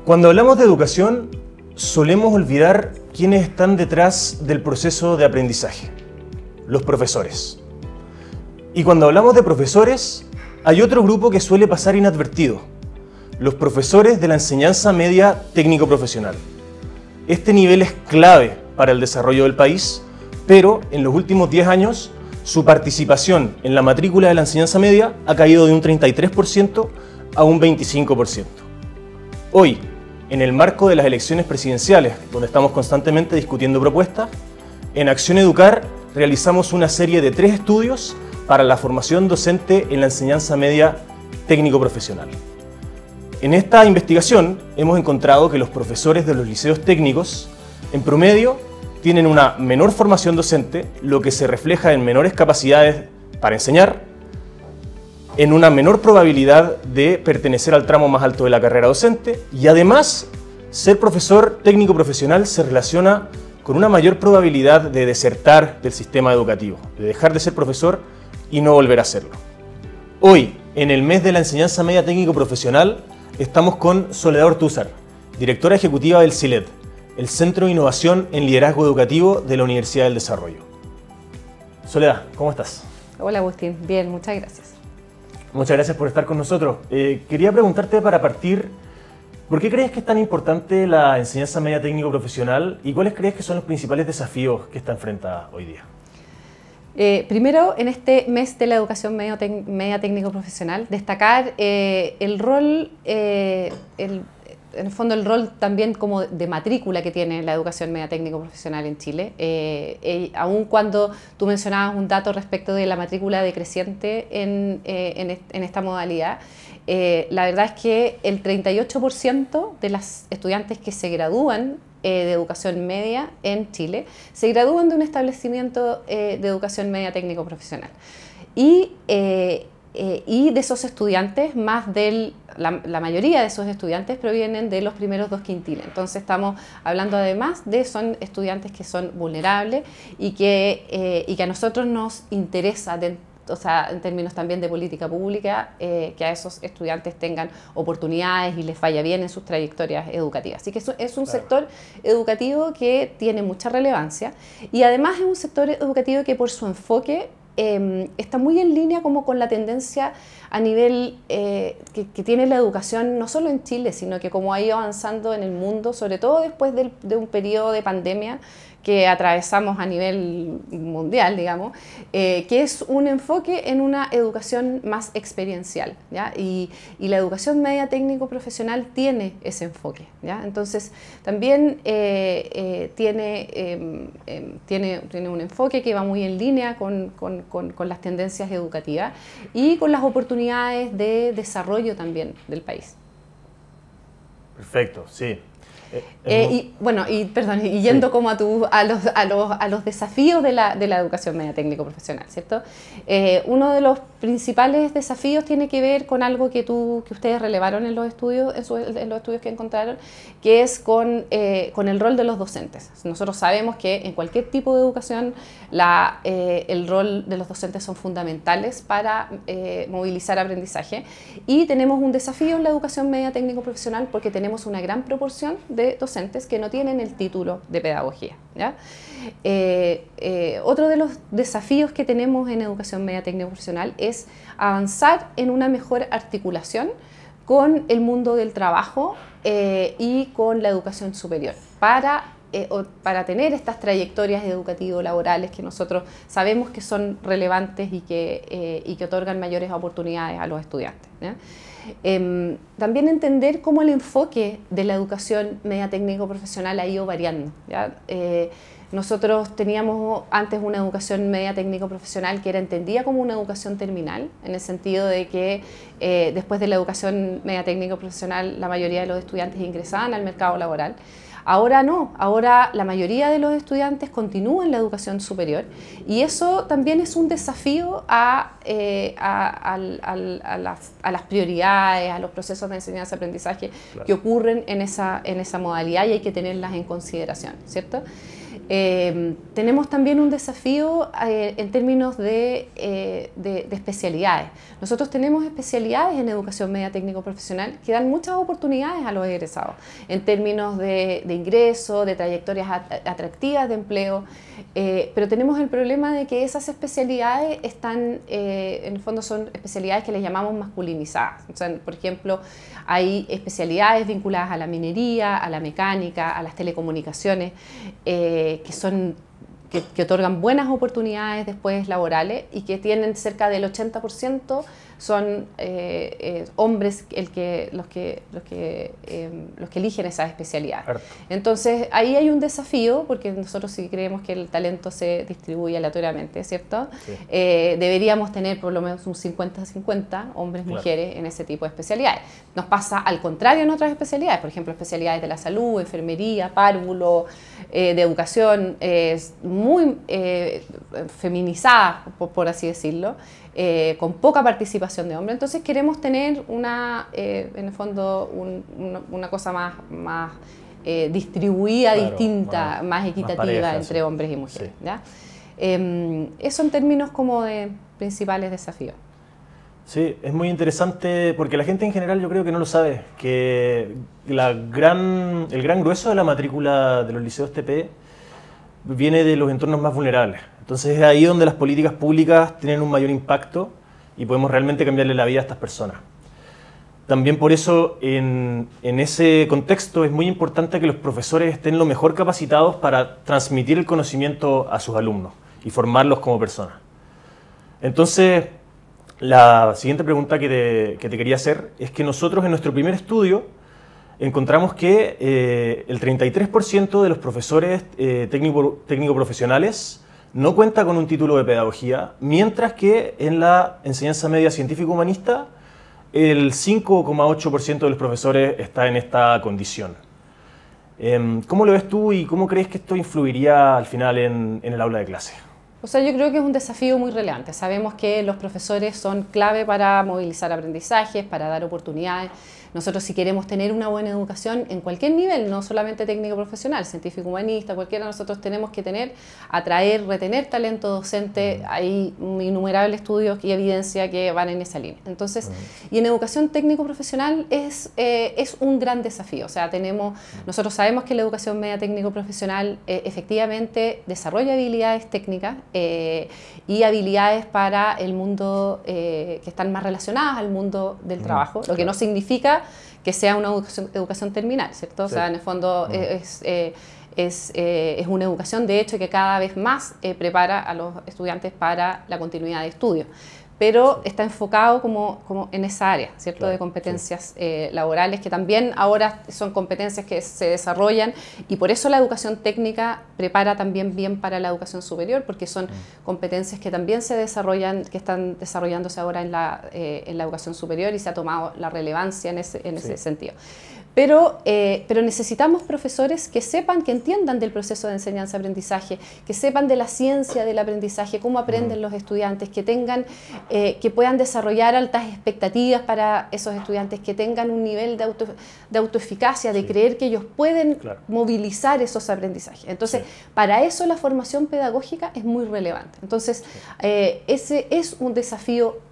Cuando hablamos de educación, solemos olvidar quiénes están detrás del proceso de aprendizaje: los profesores. Y cuando hablamos de profesores, hay otro grupo que suele pasar inadvertido: los profesores de la enseñanza media técnico-profesional. Este nivel es clave para el desarrollo del país, pero en los últimos 10 años su participación en la matrícula de la enseñanza media ha caído de un 33% a un 25%. Hoy, en el marco de las elecciones presidenciales, donde estamos constantemente discutiendo propuestas, en Acción Educar realizamos una serie de 3 estudios para la formación docente en la enseñanza media técnico-profesional. En esta investigación hemos encontrado que los profesores de los liceos técnicos, en promedio, tienen una menor formación docente, lo que se refleja en menores capacidades para enseñar, en una menor probabilidad de pertenecer al tramo más alto de la carrera docente, y además, ser profesor técnico profesional se relaciona con una mayor probabilidad de desertar del sistema educativo, de dejar de ser profesor y no volver a hacerlo. Hoy, en el mes de la enseñanza media técnico profesional, estamos con Soledad Ortúzar, directora ejecutiva del CILED, el Centro de Innovación en Liderazgo Educativo de la Universidad del Desarrollo. Soledad, ¿cómo estás? Hola Agustín, bien, muchas gracias. Muchas gracias por estar con nosotros. Quería preguntarte para partir, ¿por qué crees que es tan importante la enseñanza media técnico profesional y cuáles crees que son los principales desafíos que está enfrentada hoy día? Primero, en este mes de la educación media técnico profesional, destacar el rol, en el fondo el rol también como de matrícula que tiene la educación media técnico profesional en Chile. Aun cuando tú mencionabas un dato respecto de la matrícula decreciente en esta modalidad, la verdad es que el 38% de las estudiantes que se gradúan de educación media en Chile se gradúan de un establecimiento de educación media técnico profesional. Y de esos estudiantes, la mayoría de esos estudiantes provienen de los primeros 2 quintiles. Entonces estamos hablando además son estudiantes que son vulnerables y que a nosotros nos interesa, en términos también de política pública, que a esos estudiantes tengan oportunidades y les vaya bien en sus trayectorias educativas. Así que es un sector educativo que tiene mucha relevancia y además es un sector educativo que por su enfoque está muy en línea como con la tendencia a nivel que tiene la educación no solo en Chile, sino que como ha ido avanzando en el mundo, sobre todo después de un periodo de pandemia que atravesamos a nivel mundial, digamos, que es un enfoque en una educación más experiencial, ¿ya? Y la educación media técnico profesional tiene ese enfoque, ¿ya? Entonces también tiene un enfoque que va muy en línea con las tendencias educativas y con las oportunidades de desarrollo también del país. Perfecto, sí. Yendo como a los desafíos de la educación media técnico profesional, ¿cierto? Uno de los principales desafíos tiene que ver con algo que ustedes relevaron en los estudios, en los estudios que encontraron, que es con el rol de los docentes. Nosotros sabemos que en cualquier tipo de educación el rol de los docentes son fundamentales para movilizar aprendizaje, y tenemos un desafío en la educación media técnico profesional porque tenemos una gran proporción de docentes que no tienen el título de pedagogía, ¿ya? Otro de los desafíos que tenemos en educación media técnico profesional es avanzar en una mejor articulación con el mundo del trabajo y con la educación superior para tener estas trayectorias educativo-laborales que nosotros sabemos que son relevantes y que otorgan mayores oportunidades a los estudiantes, ¿ya? También entender cómo el enfoque de la educación media técnico profesional ha ido variando, ¿ya? Nosotros teníamos antes una educación media técnico profesional que era entendida como una educación terminal, en el sentido de que después de la educación media técnico profesional la mayoría de los estudiantes ingresaban al mercado laboral. Ahora no, ahora la mayoría de los estudiantes continúan la educación superior, y eso también es un desafío a las prioridades, a los procesos de enseñanza-aprendizaje, claro, que ocurren en esa modalidad, y hay que tenerlas en consideración, ¿cierto? Tenemos también un desafío en términos de especialidades. Nosotros tenemos especialidades en educación media técnico profesional que dan muchas oportunidades a los egresados en términos de ingreso, de trayectorias atractivas de empleo, pero tenemos el problema de que esas especialidades están, en el fondo son especialidades que les llamamos masculinizadas. O sea, por ejemplo, hay especialidades vinculadas a la minería, a la mecánica, a las telecomunicaciones, que otorgan buenas oportunidades después laborales y que tienen cerca del 80% son hombres los que eligen esas especialidades. Entonces ahí hay un desafío, porque nosotros sí creemos que el talento se distribuye aleatoriamente, ¿cierto? Sí. Deberíamos tener por lo menos un 50-50 hombres, mujeres en ese tipo de especialidades. Nos pasa al contrario en otras especialidades, por ejemplo, especialidades de la salud, enfermería, párvulo, de educación, muy feminizadas, por así decirlo, con poca participación de hombres. Entonces queremos tener en el fondo una cosa más distribuida, claro, distinta, más equitativa, más pareja, entre hombres y mujeres. Sí. ¿Ya? Eso en términos como de principales desafíos. Sí, es muy interesante porque la gente en general yo creo que no lo sabe, que el gran grueso de la matrícula de los liceos TP viene de los entornos más vulnerables. Entonces es ahí donde las políticas públicas tienen un mayor impacto y podemos realmente cambiarle la vida a estas personas. También por eso en ese contexto es muy importante que los profesores estén lo mejor capacitados para transmitir el conocimiento a sus alumnos y formarlos como personas. Entonces, la siguiente pregunta que te quería hacer es que nosotros en nuestro primer estudio encontramos que el 33% de los profesores técnico-profesionales no cuenta con un título de pedagogía, mientras que en la enseñanza media científico-humanista el 5,8% de los profesores está en esta condición. ¿Cómo lo ves tú y cómo crees que esto influiría al final en el aula de clase? O sea, yo creo que es un desafío muy relevante. Sabemos que los profesores son clave para movilizar aprendizajes, para dar oportunidades. Nosotros, si queremos tener una buena educación en cualquier nivel, no solamente técnico profesional, científico humanista, cualquiera, nosotros tenemos que atraer, retener talento docente. Hay innumerables estudios y evidencia que van en esa línea. Entonces, y en educación técnico profesional es un gran desafío. O sea, nosotros sabemos que la educación media técnico profesional efectivamente desarrolla habilidades técnicas y habilidades para el mundo que están más relacionadas al mundo del trabajo, lo que no significa que sea una educación terminal, ¿cierto? Sí. O sea, en el fondo es una educación, de hecho, que cada vez más prepara a los estudiantes para la continuidad de estudio. Pero está enfocado como en esa área, ¿cierto? Claro, de competencias laborales, que también ahora son competencias que se desarrollan, y por eso la educación técnica prepara también bien para la educación superior, porque son competencias que también se desarrollan, que están desarrollándose ahora en la educación superior, y se ha tomado la relevancia en ese sentido. Pero necesitamos profesores que sepan, que entiendan del proceso de enseñanza-aprendizaje, que sepan de la ciencia del aprendizaje, cómo aprenden los estudiantes, que puedan desarrollar altas expectativas para esos estudiantes, que tengan un nivel de autoeficacia, de creer que ellos pueden movilizar esos aprendizajes. Entonces, para eso la formación pedagógica es muy relevante. Entonces, ese es un desafío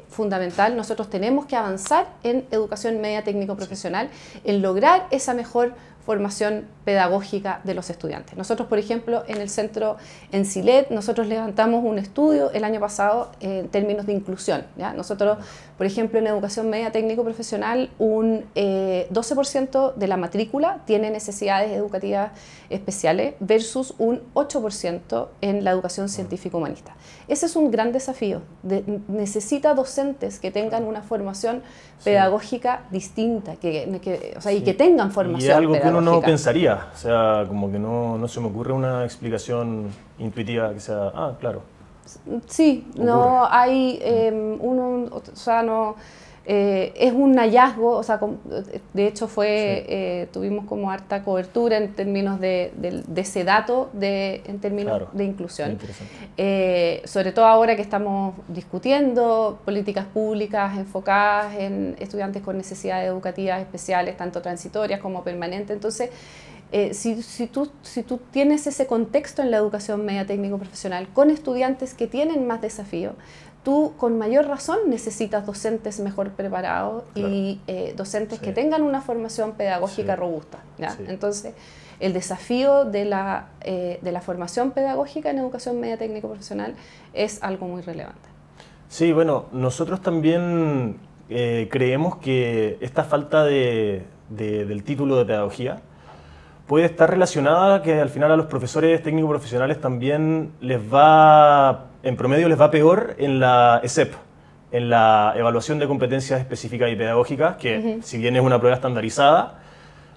fundamental. Nosotros tenemos que avanzar en educación media técnico-profesional, en lograr esa mejor formación pedagógica de los estudiantes. Nosotros, por ejemplo, en el centro, en CILET, nosotros levantamos un estudio el año pasado en términos de inclusión, ¿ya? Nosotros, por ejemplo, en educación media técnico-profesional, un 12% de la matrícula tiene necesidades educativas especiales versus un 8% en la educación científico-humanista. Ese es un gran desafío. Necesita docentes que tengan una formación pedagógica distinta, y que tengan formación y algo pedagógica. Que uno no pensaría, o sea, como que no se me ocurre una explicación intuitiva que sea, claro. Sí, ocurre. No hay es un hallazgo, o sea, de hecho tuvimos como harta cobertura en términos de ese dato en términos de inclusión. Sobre todo ahora que estamos discutiendo políticas públicas enfocadas en estudiantes con necesidades educativas especiales, tanto transitorias como permanentes. Entonces, si tú tienes ese contexto en la educación media técnico profesional con estudiantes que tienen más desafíos, tú con mayor razón necesitas docentes mejor preparados, claro, y docentes, sí, que tengan una formación pedagógica, sí, robusta, ¿ya? Sí. Entonces, el desafío de la formación pedagógica en educación media técnico profesional es algo muy relevante. Sí, bueno, nosotros también creemos que esta falta del título de pedagogía puede estar relacionada a que al final a los profesores técnicos profesionales también en promedio les va peor en la ESEP, en la evaluación de competencias específicas y pedagógicas, que si bien es una prueba estandarizada,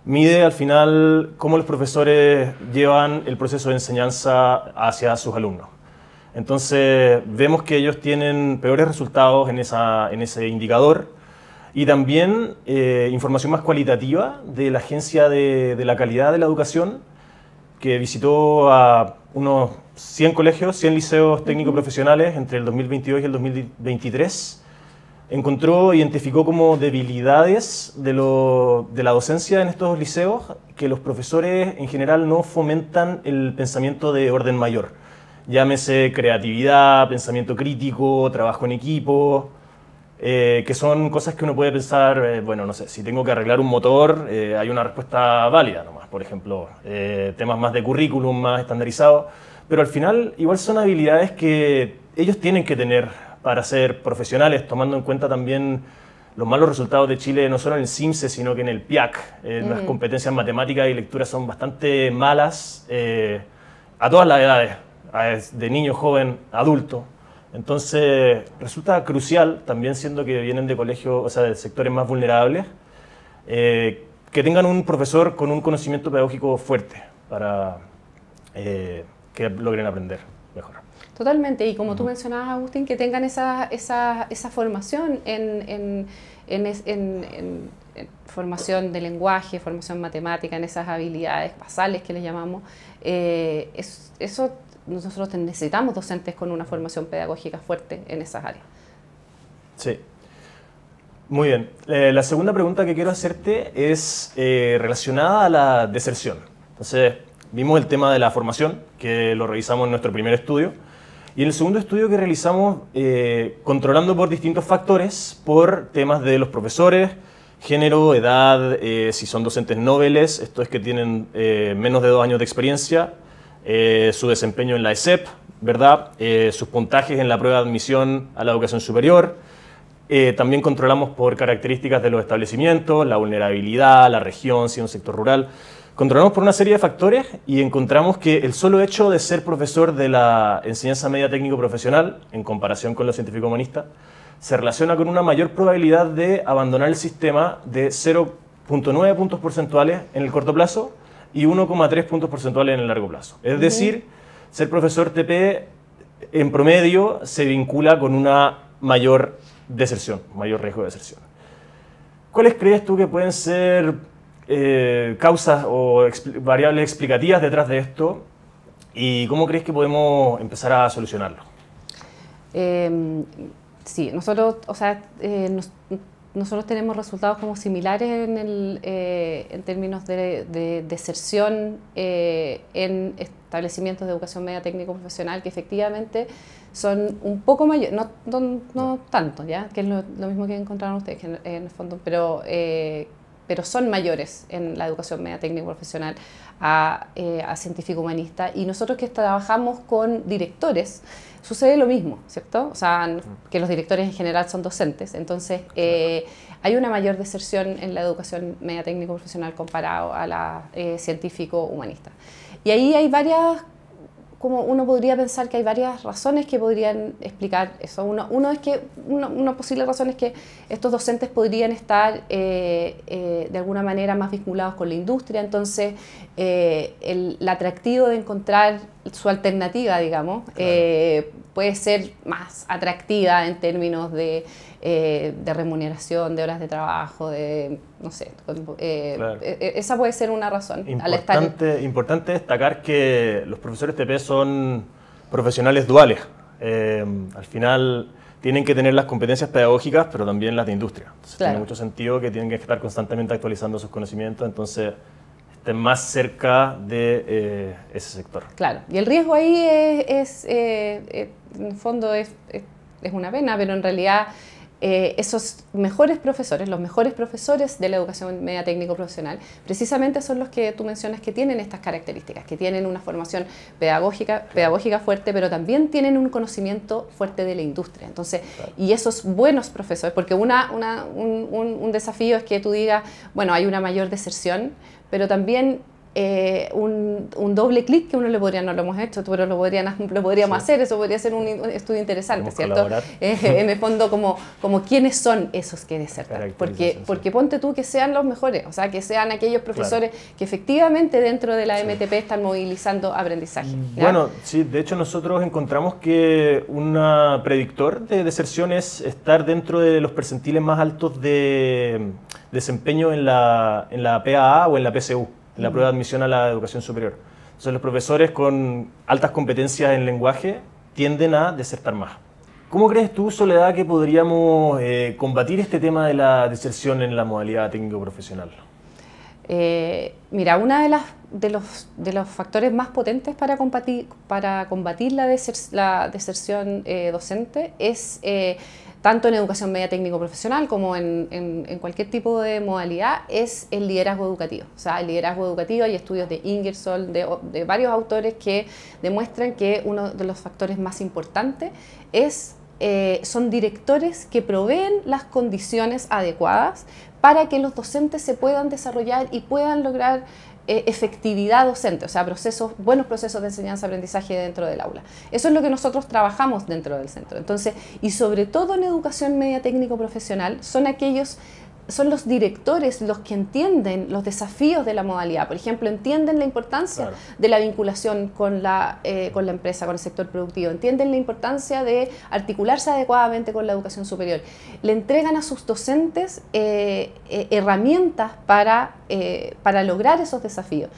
mide al final cómo los profesores llevan el proceso de enseñanza hacia sus alumnos. Entonces vemos que ellos tienen peores resultados en ese indicador. Y también información más cualitativa de la Agencia de la Calidad de la Educación, que visitó a unos 100 colegios, 100 liceos técnicos profesionales entre el 2022 y el 2023. Identificó como debilidades de la docencia en estos liceos que los profesores en general no fomentan el pensamiento de orden mayor. Llámese creatividad, pensamiento crítico, trabajo en equipo, que son cosas que uno puede pensar, bueno, no sé, si tengo que arreglar un motor, hay una respuesta válida nomás, por ejemplo, temas más de currículum, más estandarizados, pero al final igual son habilidades que ellos tienen que tener para ser profesionales, tomando en cuenta también los malos resultados de Chile, no solo en el CIMSE, sino que en el PIAC. Las competencias matemáticas y lectura son bastante malas a todas las edades, de niño, joven, adulto. Entonces, resulta crucial, también siendo que vienen de colegios, o sea, de sectores más vulnerables, que tengan un profesor con un conocimiento pedagógico fuerte para que logren aprender mejor. Totalmente, y como tú mencionabas, Agustín, que tengan esa formación en formación de lenguaje, formación matemática, en esas habilidades basales que le llamamos, eso. Nosotros necesitamos docentes con una formación pedagógica fuerte en esas áreas. Sí. Muy bien. La segunda pregunta que quiero hacerte es relacionada a la deserción. Entonces, vimos el tema de la formación, que lo revisamos en nuestro primer estudio. Y en el segundo estudio que realizamos, controlando por distintos factores, por temas de los profesores, género, edad, si son docentes noveles, esto es que tienen menos de 2 años de experiencia, su desempeño en la ESEP, ¿verdad? Sus puntajes en la prueba de admisión a la educación superior. También controlamos por características de los establecimientos, la vulnerabilidad, la región, si es un sector rural. Controlamos por una serie de factores y encontramos que el solo hecho de ser profesor de la enseñanza media técnico profesional, en comparación con los científicos humanistas, se relaciona con una mayor probabilidad de abandonar el sistema de 0,9 puntos porcentuales en el corto plazo y 1,3 puntos porcentuales en el largo plazo. Es decir, ser profesor TP en promedio se vincula con una mayor deserción, mayor riesgo de deserción. ¿Cuáles crees tú que pueden ser causas o variables explicativas detrás de esto? ¿Y cómo crees que podemos empezar a solucionarlo? Sí, nosotros, nosotros tenemos resultados como similares en términos de deserción en establecimientos de educación media técnico profesional que efectivamente son un poco mayores, no tanto, ¿ya? Que es lo mismo que encontraron ustedes en el fondo, pero son mayores en la educación media técnico profesional a científico humanista, y nosotros que trabajamos con directores sucede lo mismo, ¿cierto? O sea, que los directores en general son docentes, entonces hay una mayor deserción en la educación media técnico profesional comparado a la científico humanista. Y ahí hay varias, como uno podría pensar que hay varias razones que podrían explicar eso. Una posible razón es que estos docentes podrían estar de alguna manera más vinculados con la industria, entonces el atractivo de encontrar su alternativa, digamos, claro, puede ser más atractiva en términos de remuneración, de horas de trabajo, no sé, claro, esa puede ser una razón. Importante destacar que los profesores TP son profesionales duales. Al final tienen que tener las competencias pedagógicas, pero también las de industria. Entonces, claro, tiene mucho sentido que tienen que estar constantemente actualizando sus conocimientos, entonces estén más cerca de ese sector. Claro, y el riesgo ahí en el fondo es una pena, pero en realidad esos mejores profesores, los mejores profesores de la educación media técnico profesional, precisamente son los que tú mencionas que tienen estas características, que tienen una formación pedagógica fuerte, pero también tienen un conocimiento fuerte de la industria. Entonces, claro. Y esos buenos profesores, porque un desafío es que tú digas, bueno, hay una mayor deserción, pero también un doble clic que uno le podría, no lo hemos hecho, pero lo podríamos hacer, eso podría ser un estudio interesante, ¿cierto? En el fondo, como quiénes son esos que desertan, porque ponte tú que sean los mejores, o sea, que sean aquellos profesores que efectivamente dentro de la MTP están movilizando aprendizaje. ¿Ya? Bueno, sí, de hecho nosotros encontramos que un predictor de deserción es estar dentro de los percentiles más altos de desempeño en la PAA o en la PSU. La prueba de admisión a la educación superior. Entonces los profesores con altas competencias en lenguaje tienden a desertar más. ¿Cómo crees tú, Soledad, que podríamos combatir este tema de la deserción en la modalidad técnico-profesional? Mira, uno de los factores más potentes para combatir la deserción docente es tanto en educación media técnico-profesional como en cualquier tipo de modalidad, es el liderazgo educativo. O sea, el liderazgo educativo, hay estudios de Ingersoll, de varios autores que demuestran que uno de los factores más importantes son directores que proveen las condiciones adecuadas para que los docentes se puedan desarrollar y puedan lograr efectividad docente, o sea, buenos procesos de enseñanza-aprendizaje dentro del aula. Eso es lo que nosotros trabajamos dentro del centro. Entonces, y sobre todo en educación media técnico-profesional, son los directores los que entienden los desafíos de la modalidad. Por ejemplo, entienden la importancia de la vinculación con la empresa, con el sector productivo, entienden la importancia de articularse adecuadamente con la educación superior. Le entregan a sus docentes herramientas para lograr esos desafíos.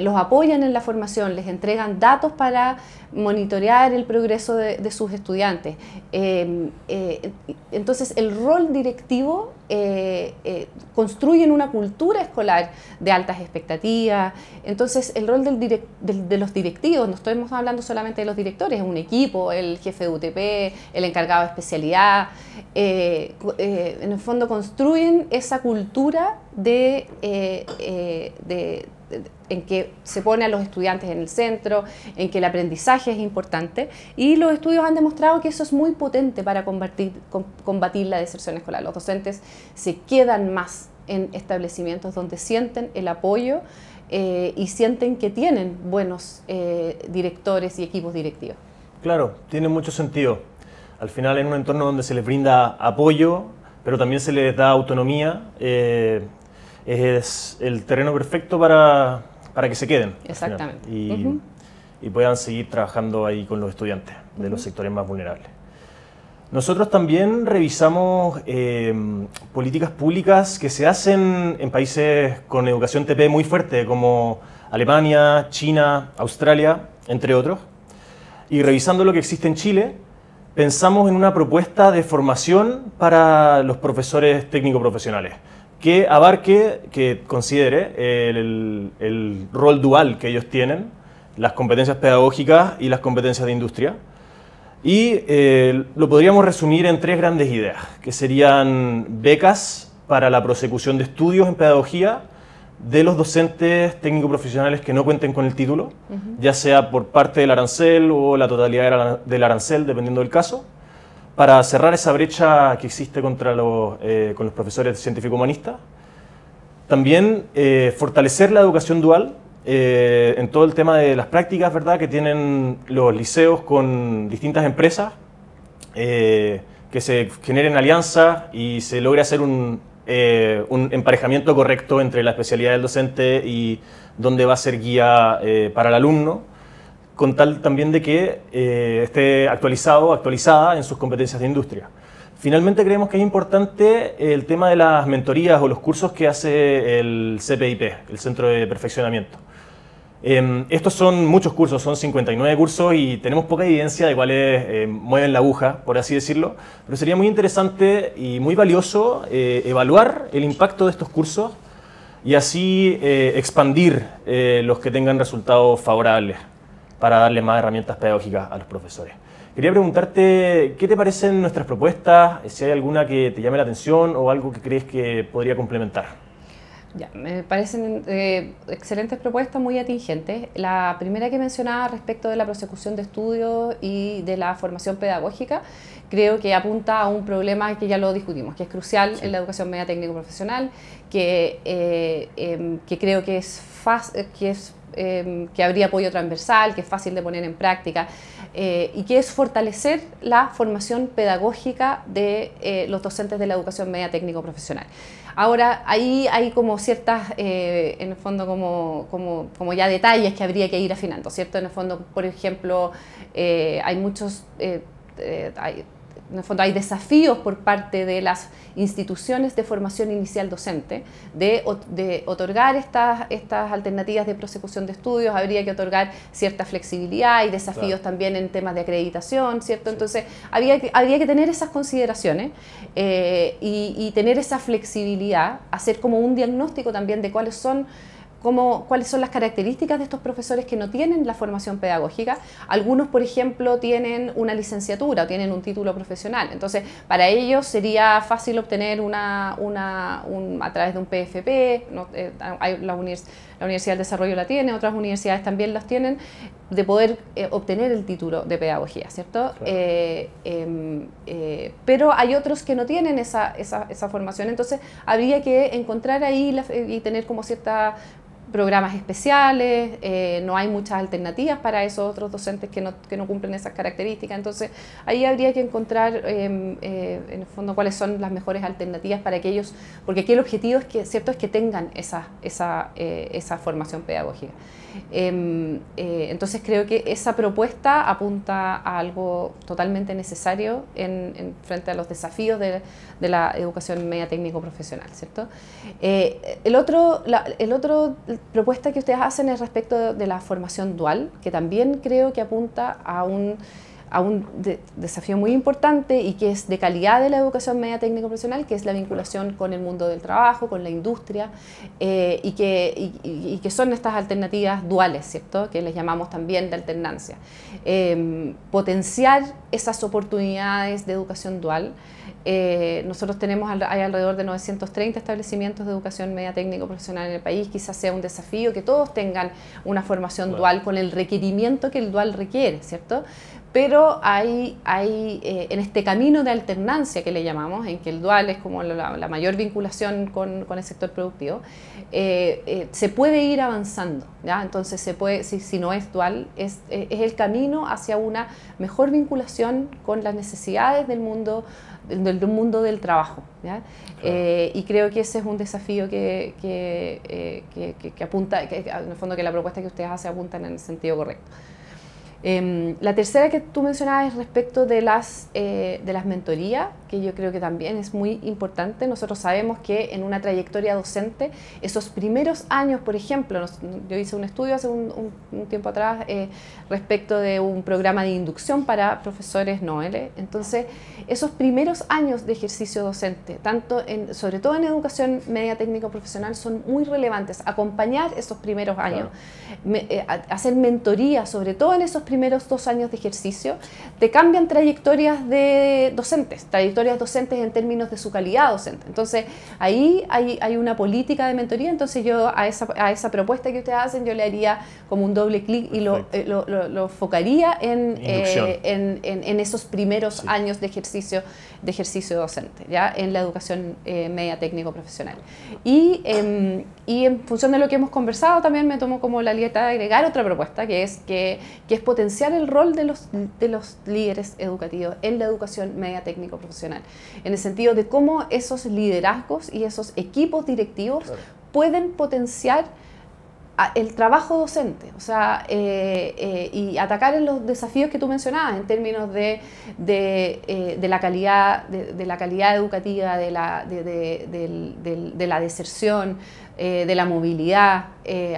Los apoyan en la formación, les entregan datos para monitorear el progreso de sus estudiantes. Entonces, el rol directivo construyen una cultura escolar de altas expectativas. Entonces, el rol de los directivos, no estamos hablando solamente de los directores, es un equipo, el jefe de UTP, el encargado de especialidad, en el fondo construyen esa cultura en que se pone a los estudiantes en el centro, en que el aprendizaje es importante, y los estudios han demostrado que eso es muy potente para combatir la deserción escolar. Los docentes se quedan más en establecimientos donde sienten el apoyo y sienten que tienen buenos directores y equipos directivos. Claro, tiene mucho sentido. Al final, en un entorno donde se les brinda apoyo, pero también se les da autonomía, es el terreno perfecto para que se queden. Exactamente. Y puedan seguir trabajando ahí con los estudiantes de los sectores más vulnerables. Nosotros también revisamos políticas públicas que se hacen en países con educación TP muy fuerte, como Alemania, China, Australia, entre otros. Y revisando lo que existe en Chile, pensamos en una propuesta de formación para los profesores técnico-profesionales que abarque, que considere el rol dual que ellos tienen, las competencias pedagógicas y las competencias de industria. Y lo podríamos resumir en tres grandes ideas, que serían becas para la prosecución de estudios en pedagogía de los docentes técnico-profesionales que no cuenten con el título, ya sea por parte del arancel o la totalidad del arancel, dependiendo del caso, para cerrar esa brecha que existe con los profesores científico-humanistas. También fortalecer la educación dual en todo el tema de las prácticas, ¿verdad?, que tienen los liceos con distintas empresas, que se generen alianzas y se logre hacer un emparejamiento correcto entre la especialidad del docente y dónde va a ser guía para el alumno, con tal también de que esté actualizada en sus competencias de industria. Finalmente, creemos que es importante el tema de las mentorías o los cursos que hace el CPIP, el Centro de Perfeccionamiento. Estos son muchos cursos, son 59 cursos y tenemos poca evidencia de cuáles mueven la aguja, por así decirlo, pero sería muy interesante y muy valioso evaluar el impacto de estos cursos y así expandir los que tengan resultados favorables para darle más herramientas pedagógicas a los profesores. Quería preguntarte, ¿qué te parecen nuestras propuestas? Si hay alguna que te llame la atención o algo que crees que podría complementar. Ya, me parecen excelentes propuestas, muy atingentes. La primera que mencionaba respecto de la prosecución de estudios y de la formación pedagógica, creo que apunta a un problema que ya lo discutimos, que es crucial en la educación media técnico-profesional, que creo que que habría apoyo transversal, que es fácil de poner en práctica, y que es fortalecer la formación pedagógica de los docentes de la educación media técnico-profesional. Ahora, ahí hay como ciertas, en el fondo, como ya detalles que habría que ir afinando, ¿cierto? En el fondo, por ejemplo, hay muchos... en el fondo hay desafíos por parte de las instituciones de formación inicial docente de otorgar estas alternativas de prosecución de estudios. Habría que otorgar cierta flexibilidad y desafíos también en temas de acreditación, ¿cierto? Entonces habría que tener esas consideraciones y tener esa flexibilidad, hacer como un diagnóstico también de cuáles son las características de estos profesores que no tienen la formación pedagógica. Algunos, por ejemplo, tienen una licenciatura o tienen un título profesional. Entonces, para ellos sería fácil obtener a través de un PFP, ¿no? La Universidad del Desarrollo la tiene, otras universidades también las tienen, de poder obtener el título de pedagogía, ¿cierto? Claro. Pero hay otros que no tienen esa formación, entonces habría que encontrar ahí y tener como cierta programas especiales, no hay muchas alternativas para esos otros docentes que no cumplen esas características, entonces ahí habría que encontrar en el fondo cuáles son las mejores alternativas para que ellos, porque aquí el objetivo es que tengan esa formación pedagógica. Entonces creo que esa propuesta apunta a algo totalmente necesario frente a los desafíos de la educación media técnico profesional, ¿cierto? El otro propuesta que ustedes hacen es respecto de la formación dual, que también creo que apunta a un desafío muy importante y que es de calidad de la educación media técnico profesional, que es la vinculación con el mundo del trabajo, con la industria, y que son estas alternativas duales, ¿cierto? Que les llamamos también de alternancia. Potenciar esas oportunidades de educación dual. Nosotros hay alrededor de 930 establecimientos de educación media técnico profesional en el país. Quizás sea un desafío que todos tengan una formación dual con el requerimiento que el dual requiere, ¿cierto? Pero hay en este camino de alternancia que le llamamos, en que el dual es como la mayor vinculación con el sector productivo, se puede ir avanzando, ¿ya? Entonces si no es dual, es el camino hacia una mejor vinculación con las necesidades del mundo del trabajo, ¿ya? Claro. Y creo que ese es un desafío que apunta, en el fondo que la propuesta que ustedes hacen apunta en el sentido correcto. La tercera que tú mencionabas es respecto de las mentorías, que yo creo que también es muy importante. Nosotros sabemos que en una trayectoria docente, esos primeros años, por ejemplo, yo hice un estudio hace un tiempo atrás respecto de un programa de inducción para profesores NOEL. Entonces, esos primeros años de ejercicio docente, sobre todo en educación media técnico profesional, son muy relevantes. Acompañar esos primeros años, claro. Hacer mentoría, sobre todo en esos primeros 2 años de ejercicio, te cambian trayectorias de docentes, en términos de su calidad docente. Entonces, ahí hay una política de mentoría, entonces yo a esa propuesta que ustedes hacen, yo le haría como un doble clic y lo enfocaría en esos primeros años de ejercicio docente, ¿ya? En la educación media técnico profesional. Y en función de lo que hemos conversado, también me tomo como la libertad de agregar otra propuesta, que es potenciar el rol de los líderes educativos en la educación media técnico profesional, en el sentido de cómo esos liderazgos y esos equipos directivos, claro, pueden potenciar el trabajo docente, o sea, y atacar en los desafíos que tú mencionabas en términos de la calidad educativa, de la deserción, de la movilidad.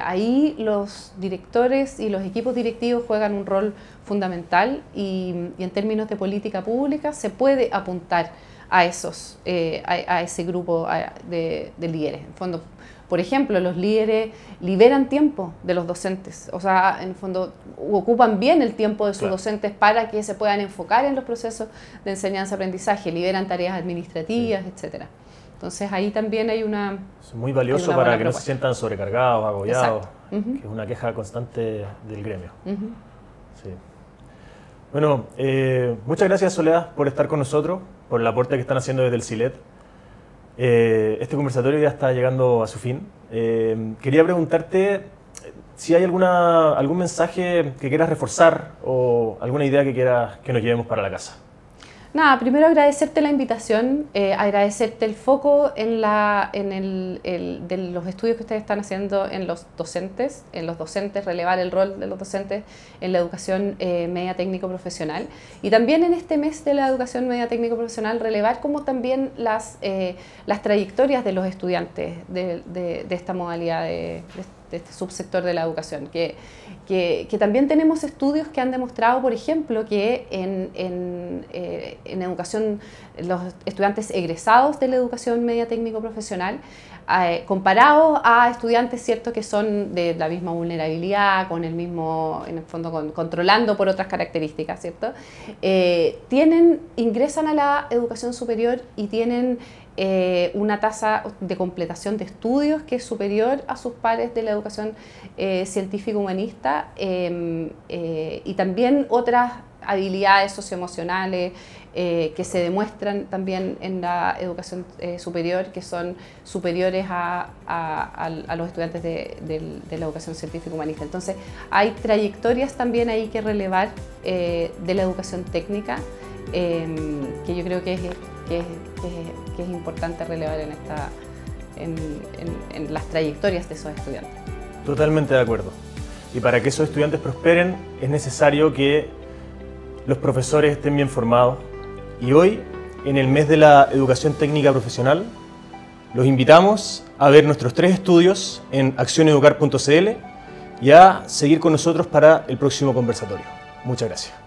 Ahí los directores y los equipos directivos juegan un rol fundamental y en términos de política pública se puede apuntar a ese grupo de líderes. En el fondo, por ejemplo, los líderes liberan tiempo de los docentes, o sea, en el fondo ocupan bien el tiempo de sus docentes para que se puedan enfocar en los procesos de enseñanza-aprendizaje, liberan tareas administrativas, etcétera. Entonces ahí también hay una... Es muy valioso para que no se sientan sobrecargados, agobiados, que es una queja constante del gremio. Sí. Bueno, muchas gracias Soledad por estar con nosotros, por el aporte que están haciendo desde el CILET. Este conversatorio ya está llegando a su fin. Quería preguntarte si hay algún mensaje que quieras reforzar o alguna idea que quieras que nos llevemos para la casa. Nada, primero agradecerte la invitación, agradecerte el foco de los estudios que ustedes están haciendo en los docentes, relevar el rol de los docentes en la educación media técnico profesional. Y también en este mes de la educación media técnico profesional relevar como también las trayectorias de los estudiantes de esta modalidad de este subsector de la educación, que también tenemos estudios que han demostrado, por ejemplo, que en educación, los estudiantes egresados de la educación media técnico profesional, comparados a estudiantes, ¿cierto?, que son de la misma vulnerabilidad, con el mismo, en el fondo, controlando por otras características, ¿cierto?, ingresan a la educación superior y tienen una tasa de completación de estudios que es superior a sus pares de la educación científico-humanista y también otras habilidades socioemocionales que se demuestran también en la educación superior, que son superiores a los estudiantes de la educación científico-humanista. Entonces, hay trayectorias también ahí que relevar de la educación técnica, que yo creo que es importante relevar en las trayectorias de esos estudiantes. Totalmente de acuerdo. Y para que esos estudiantes prosperen es necesario que los profesores estén bien formados. Y hoy, en el mes de la educación técnica profesional, los invitamos a ver nuestros 3 estudios en accioneducar.cl y a seguir con nosotros para el próximo conversatorio. Muchas gracias.